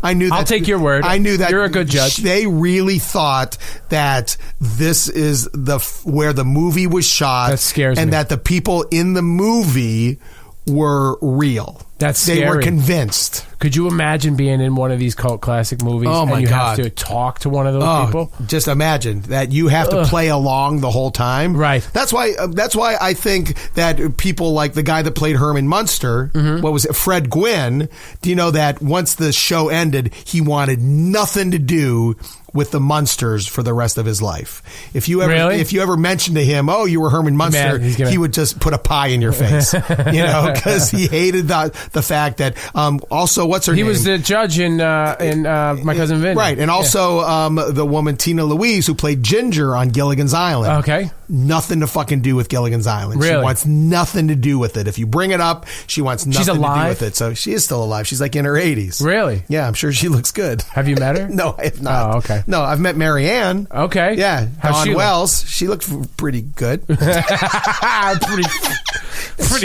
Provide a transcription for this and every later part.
I knew that. I'll take your word. I knew that. You're a good judge. They really thought that this is where the movie was shot. That scares me. And that the people in the movie were real. That's scary. They were convinced. Could you imagine being in one of these cult classic movies and you have to talk to one of those people? Just imagine that you have to play along the whole time. Right. That's why I think that people like the guy that played Herman Munster, what was it, Fred Gwynn, do you know that once the show ended, he wanted nothing to do with the Munsters for the rest of his life. If you ever mentioned to him, oh, you were Herman Munster, he would just put a pie in your face, because he hated the fact that also, what's her name? He was the judge in My Cousin Vinny. Right. And also the woman Tina Louise who played Ginger on Gilligan's Island. Okay. Nothing to fucking do with Gilligan's Island. Really? She wants nothing to do with it. If you bring it up, she wants nothing to do with it. So she is still alive. She's like in her 80s. Really? Yeah, I'm sure she looks good. Have you met her? No, I have not. Oh, okay. No, I've met Mary Ann. Okay. Yeah. How's Dawn she Wells. She looked pretty good. pretty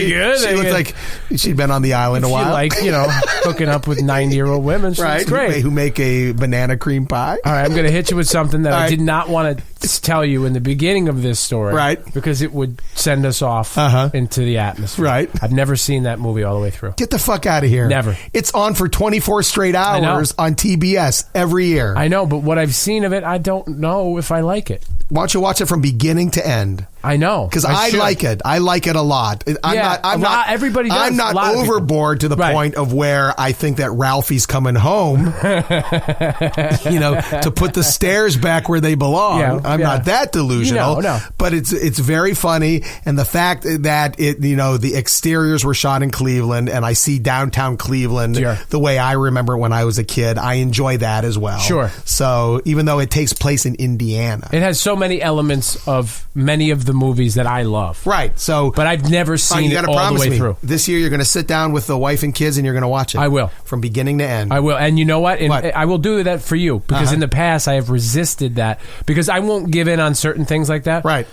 good. She looked like she'd been on the island a while. Like, hooking up with 90-year-old women. Right. Great. Who make a banana cream pie. All right, I'm going to hit you with something that I did not want to tell you in the beginning of this story. Right. Because it would send us off into the atmosphere. Right. I've never seen that movie all the way through. Get the fuck out of here. Never. It's on for 24 straight hours on TBS every year. I know, but what I've seen of it, I don't know if I like it. Why don't you watch it from beginning to end? I know. Because I like it. I like it a lot. Everybody does. I'm not overboard to the point of where I think that Ralphie's coming home, to put the stairs back where they belong. I'm not that delusional. No. But it's very funny. And the fact that the exteriors were shot in Cleveland and I see downtown Cleveland the way I remember it when I was a kid, I enjoy that as well. Sure. So even though it takes place in Indiana. It has so many elements of many of the movies that I love. Right. So, but I've never seen it all the way through. This year you're going to sit down with the wife and kids and you're going to watch it. I will. From beginning to end. I will. And you know what? I will do that for you because in the past I have resisted that because I won't give in on certain things like that. Right.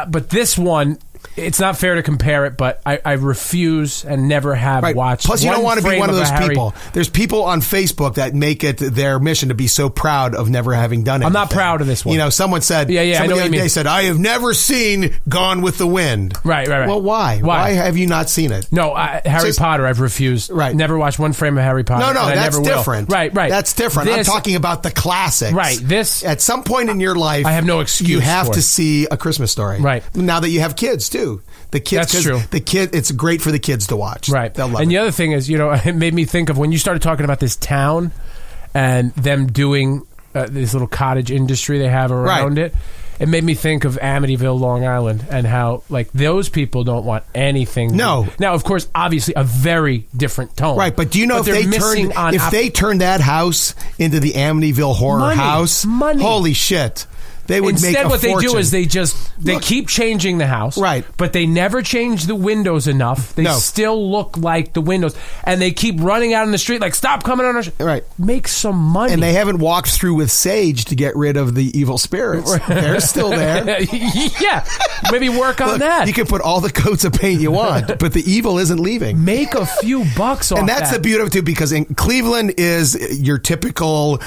But this one, it's not fair to compare it, but I refuse and never have watched. Plus, you don't want to be one of those people. There's people on Facebook that make it their mission to be so proud of never having done it. I'm not proud of this one. Someone said, somebody the other day said, I have never seen Gone with the Wind. Right. Well, why? Why have you not seen it? No, Harry Potter, I've refused. Right. Never watched one frame of Harry Potter. No, that's different. Right. That's different. I'm talking about the classics. Right. This. At some point in your life, I have no excuse. You have to see A Christmas Story. Right. Now that you have kids, too. That's true. It's great for the kids to watch. Right. They'll love it. And the other thing is, it made me think of when you started talking about this town and them doing this little cottage industry they have around it. It made me think of Amityville, Long Island, and how those people don't want anything. No. Now, of course, obviously, a very different tone. Right, but do you know if they turned that house into the Amityville horror house? Money. Holy shit. They would Instead, make a what fortune. they do is they keep changing the house, right? But they never change the windows enough. They still look like the windows, and they keep running out in the street like, "Stop coming on our street!" Right, make some money. And they haven't walked through with sage to get rid of the evil spirits. They're still there. Yeah, maybe work on that. You can put all the coats of paint you want, but the evil isn't leaving. Make a few bucks off and that's that. the beauty of it too, because Cleveland is your typical,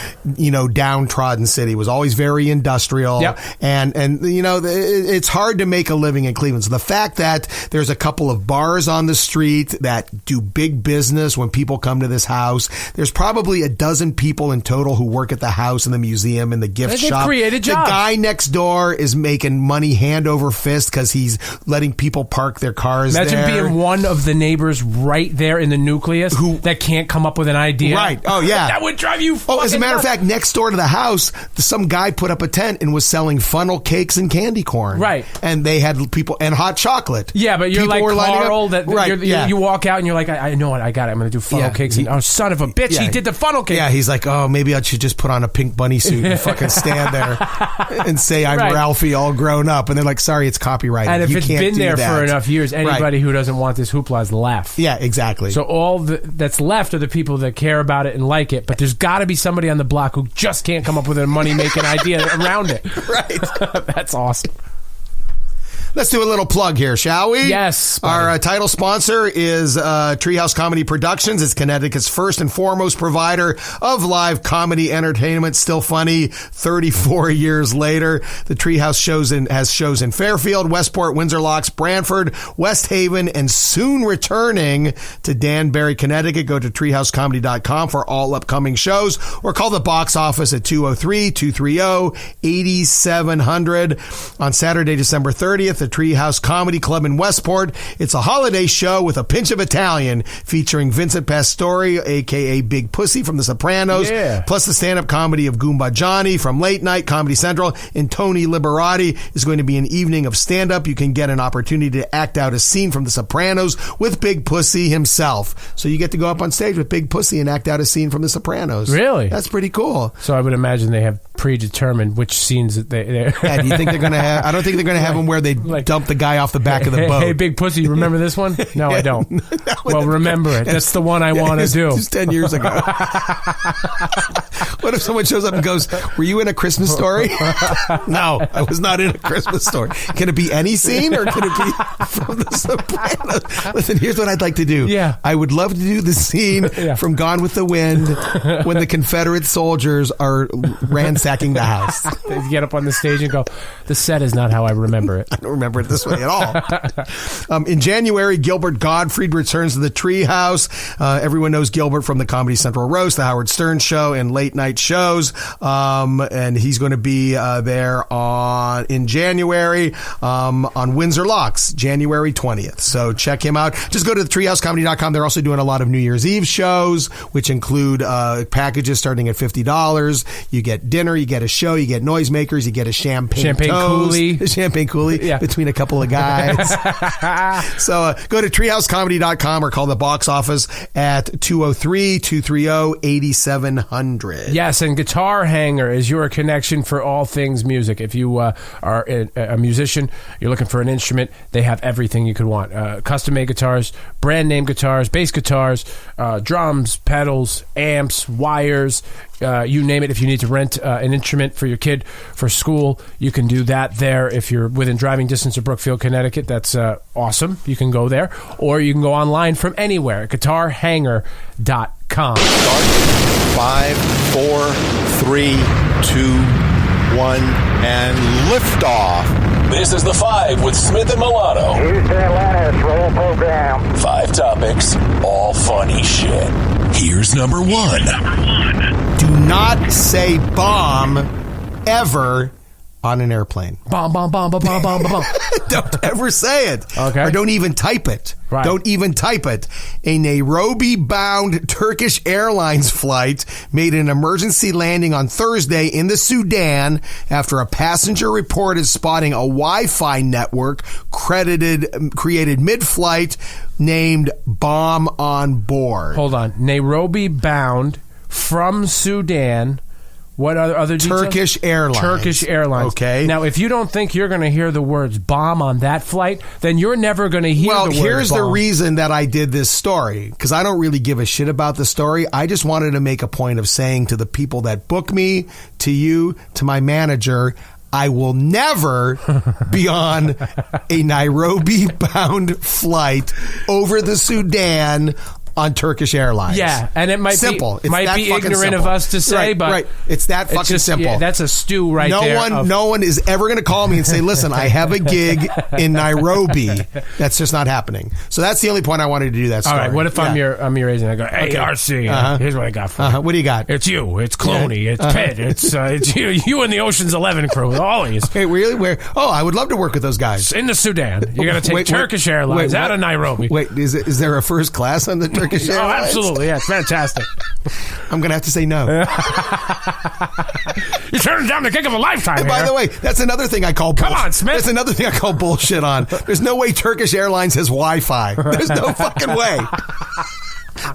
downtrodden city. It was always very industrial. Yep. And it's hard to make a living in Cleveland. So the fact that there's a couple of bars on the street that do big business when people come to this house, there's probably a dozen people in total who work at the house and the museum and the gift shop. Created jobs. The guy next door is making money hand over fist because he's letting people park their cars Imagine there. being one of the neighbors right there in the nucleus that can't come up with an idea. Right. Oh, yeah. That would drive you fucking as a matter nuts. of fact, next door to the house, some guy put up a tent and was selling funnel cakes and candy corn. Right. And they had people, and hot chocolate. Yeah, but you're people like Carl, you walk out and you're like, I know what, I got it. I'm going to do funnel cakes. And, son of a bitch, he did the funnel cake. Yeah, he's like, oh, maybe I should just put on a pink bunny suit and fucking stand there and say I'm Ralphie all grown up. And they're like, sorry, it's copyrighted. And if you it's can't been do there that. for enough years, anybody who doesn't want this hoopla is left. Yeah, exactly. So all that's left are the people that care about it and like it. But there's got to be somebody on the block who just can't come up with a money-making idea around it. Right. That's awesome. Let's do a little plug here, shall we? Yes, buddy. Our title sponsor is Treehouse Comedy Productions. It's Connecticut's first and foremost provider of live comedy entertainment. Still funny 34 years later. The Treehouse has shows in Fairfield, Westport, Windsor Locks, Branford, West Haven, and soon returning to Danbury, Connecticut. Go to treehousecomedy.com for all upcoming shows or call the box office at 203-230-8700. On Saturday, December 30th, the Treehouse Comedy Club in Westport. It's a holiday show with a pinch of Italian featuring Vincent Pastore, a.k.a. Big Pussy from The Sopranos, plus the stand-up comedy of Goomba Johnny from Late Night Comedy Central, and Tony Liberati is going to be an evening of stand-up. You can get an opportunity to act out a scene from The Sopranos with Big Pussy himself. So you get to go up on stage with Big Pussy and act out a scene from The Sopranos. Really? That's pretty cool. So I would imagine they have predetermined which scenes that they yeah, do you think they're going to have? I don't think they're going to have them where they dump the guy off the back of the boat. Hey, Big Pussy, you remember this one? No, I don't. Well, remember it. That's the one I want to do. It was 10 years ago. What if someone shows up and goes, were you in A Christmas Story? No, I was not in A Christmas Story. Can it be any scene or can it be from The Sopranos? Listen, here's what I'd like to do. Yeah. I would love to do the scene from Gone with the Wind when the Confederate soldiers are ransacking the house. They get up on the stage and go, the set is not how I remember it. I don't remember it this way at all. In January, Gilbert Gottfried returns to the Treehouse. Everyone knows Gilbert from the Comedy Central Roast, the Howard Stern Show, and late night shows. And he's going to be there in January on Windsor Locks, January 20th. So check him out. Just go to treehousecomedy.com. They're also doing a lot of New Year's Eve shows, which include packages starting at $50. You get dinner, you get a show, you get noisemakers, you get a champagne coulis between a couple of guys. So go to treehousecomedy.com or call the box office at 203-230-8700. Yes, and Guitar Hanger is your connection for all things music. If you are a musician, you're looking for an instrument, they have everything you could want. Custom-made guitars, brand-name guitars, bass guitars, drums, pedals, amps, wires, you name it. If you need to rent an instrument for your kid for school, you can do that there. If you're within driving distance of Brookfield, Connecticut, that's awesome. You can go there. Or you can go online from anywhere, guitarhanger.com. Start 5, 4, 3, 2, 1, and liftoff. This is The Five with Smith and Milano. Houston, Atlanta, roll program. 5 topics, all funny shit. Here's number 1. Do not say bomb ever on an airplane. Bomb, bomb, bomb, bomb, bomb, bomb, bomb. Don't ever say it. Okay. Or don't even type it. Right. Don't even type it. A Nairobi-bound Turkish Airlines flight made an emergency landing on Thursday in the Sudan after a passenger reported spotting a Wi-Fi network created mid-flight named Bomb on Board. Hold on. Nairobi-bound from Sudan. What other details? Turkish Airlines. Turkish Airlines. Okay. Now, if you don't think you're going to hear the words bomb on that flight, then you're never going to hear the words bomb. Well, here's the reason that I did this story, because I don't really give a shit about the story. I just wanted to make a point of saying to the people that book me, to you, to my manager, I will never be on a Nairobi-bound flight over the Sudan on Turkish Airlines. Yeah, and it might simple. Be ignorant simple. of us to say, right, but right. It's that fucking just, simple. Yeah, that's a stew right there. No one is ever going to call me and say, "Listen, I have a gig in Nairobi." That's just not happening. So that's the only point I wanted to do that story. All right. What if I'm your agent? I go, "Hey, Okay. RC, here's what I got for you. What do you got? It's you. It's Clooney. It's Pitt. It's you and the Ocean's 11 crew. Always. Hey, really? Where? Oh, I would love to work with those guys. In the Sudan. You're going to take Turkish Airlines out of Nairobi. Wait, is there a first class on the Turkish Airlines? Oh, absolutely. Yeah, it's fantastic. I'm going to have to say no. You turned down the gig of a lifetime. And by the way, that's another thing I call bullshit. Come on, Smith. That's another thing I call bullshit on. There's no way Turkish Airlines has Wi-Fi. There's no fucking way.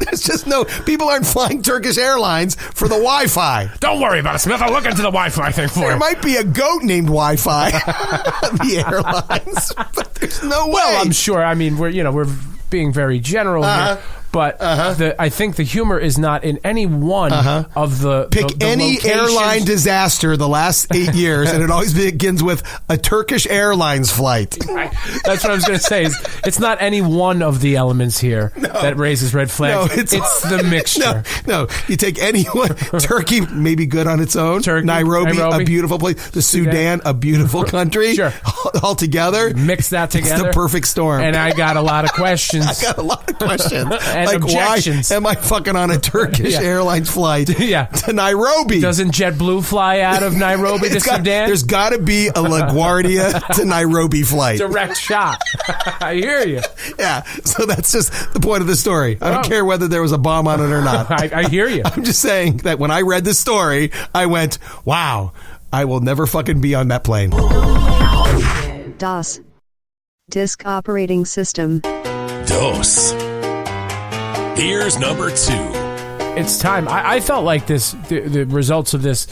There's just no... People aren't flying Turkish Airlines for the Wi-Fi. Don't worry about it, Smith. I'll look into the Wi-Fi thing for you. There might be a goat named Wi-Fi on the airlines, but there's no way. Well, I'm sure. I mean, we're being very general here, But I think the humor is not in any one of the Pick the any locations. airline disaster the last 8 years, and it always begins with a Turkish Airlines flight. That's what I was going to say. It's not any one of the elements here that raises red flags. No, it's the mixture. No, you take any one. Turkey, maybe good on its own. Nairobi, a beautiful place. The Sudan, a beautiful country. Sure. All together. Mix that together. It's the perfect storm. And I got a lot of questions. I got a lot of questions. And like, objections. why am I fucking on a Turkish Airlines flight to Nairobi? Doesn't JetBlue fly out of Nairobi to Sudan? There's got to be a LaGuardia to Nairobi flight. Direct shot. I hear you. Yeah, so that's just the point of the story. I don't care whether there was a bomb on it or not. I hear you. I'm just saying that when I read this story, I went, wow, I will never fucking be on that plane. DOS. Disk Operating System. DOS. Here's number 2. It's time. I felt like this, the results of this,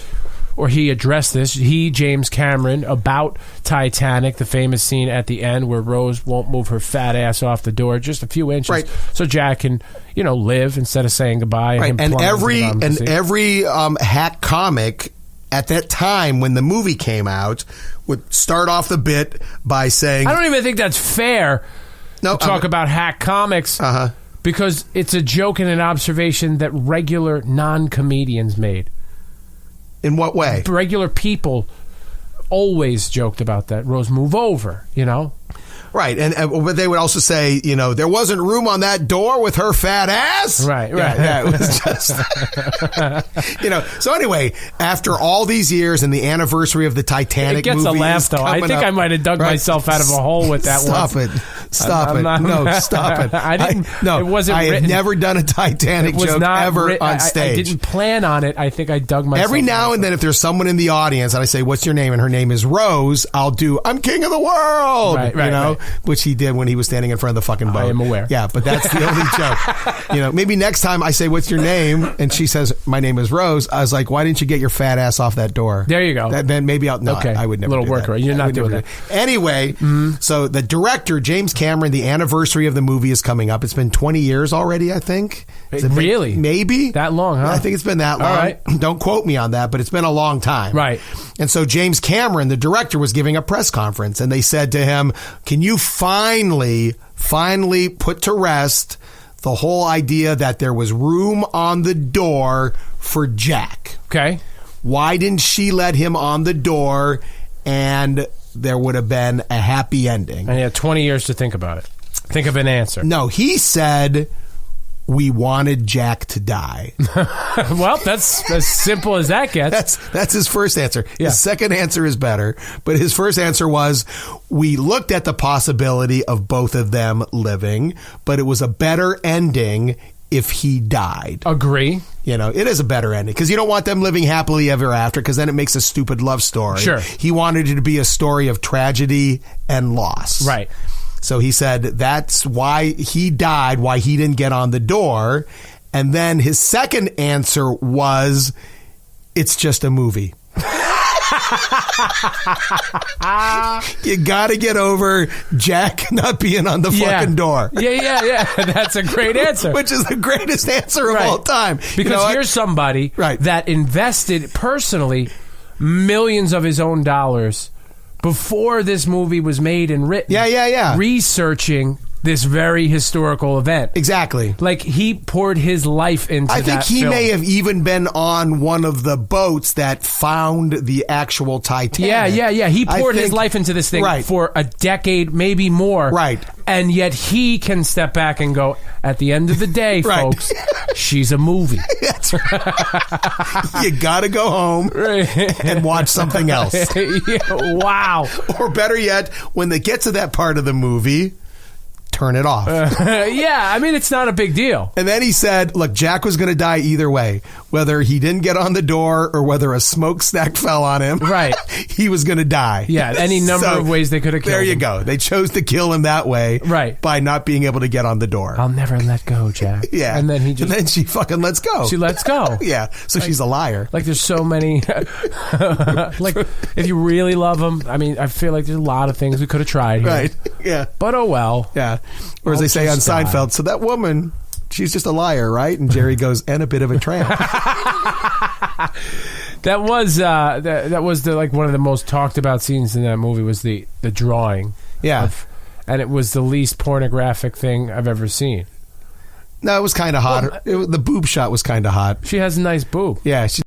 or he addressed this, James Cameron, about Titanic, the famous scene at the end where Rose won't move her fat ass off the door just a few inches, so Jack can, live instead of saying goodbye. And every hack comic at that time when the movie came out would start off the bit by saying, I don't even think that's fair to talk about hack comics. Because it's a joke and an observation that regular non-comedians made. In what way? Regular people always joked about that. Rose, move over, Right, but they would also say, there wasn't room on that door with her fat ass. Right. Yeah, it was just, So anyway, after all these years and the anniversary of the Titanic movie, it gets a laugh though. I think I might have dug myself out of a hole with that one. Stop it! Stop it! I didn't. No, it wasn't. I have never done a Titanic joke ever on stage. I didn't plan on it. I think I dug myself. Every now and then, if there's someone in the audience and I say, "What's your name?" and her name is Rose, I'll do, "I'm king of the world," right. Which he did when he was standing in front of the fucking boat. I am aware. Yeah, but that's the only joke. Maybe next time I say, "What's your name?" and she says, "My name is Rose," I was like, "Why didn't you get your fat ass off that door?" There you go. Then maybe I'll. No, okay. I would never. Little do worker. that. You're not doing that. Anyway, so the director James Cameron, the anniversary of the movie is coming up. It's been 20 years already, I think. Really? Maybe that long? Huh? I think it's been that long. All right. Don't quote me on that, but it's been a long time. Right. And so James Cameron, the director, was giving a press conference, and they said to him, "Can you finally put to rest the whole idea that there was room on the door for Jack? Okay. Why didn't she let him on the door and there would have been a happy ending?" And he had 20 years to think about it. Think of an answer. No, he said, "We wanted Jack to die." Well, that's as simple as that gets. That's his first answer. Yeah. His second answer is better, but his first answer was, "We looked at the possibility of both of them living, but it was a better ending if he died." Agree. It is a better ending because you don't want them living happily ever after, because then it makes a stupid love story. Sure. He wanted it to be a story of tragedy and loss. Right. So he said that's why he died, why he didn't get on the door. And then his second answer was, "It's just a movie." You got to get over Jack not being on the fucking door. Yeah. That's a great answer. Which is the greatest answer of all time. Because here's somebody that invested personally millions of his own dollars before this movie was made and written. Yeah. Researching this very historical event. Exactly. Like, he poured his life into that I think he film. may have even been on one of the boats that found the actual Titanic. Yeah. He poured his life into this thing for a decade, maybe more. Right. And yet he can step back and go, at the end of the day, folks, she's a movie. That's right. You got to go home and watch something else. Wow. Or better yet, when they get to that part of the movie, turn it off. It's not a big deal. And then he said, look, Jack was going to die either way. Whether he didn't get on the door or whether a smokestack fell on him. Right. He was going to die. Yeah, any number of ways they could have killed him. There you go. They chose to kill him that way. Right. By not being able to get on the door. I'll never let go, Jack. Yeah. And then she fucking lets go. She lets go. Yeah. So she's a liar. Like, there's so many. Like, if you really love him, I feel like there's a lot of things we could have tried here. Right. Yeah. But oh well. Yeah. Or as they say on Seinfeld, so that woman, she's just a liar, right? And Jerry goes, and a bit of a tramp. That was like one of the most talked about scenes in that movie was the drawing. Yeah. And it was the least pornographic thing I've ever seen. No, it was kind of hot. The boob shot was kind of hot. She has a nice boob. Yeah, she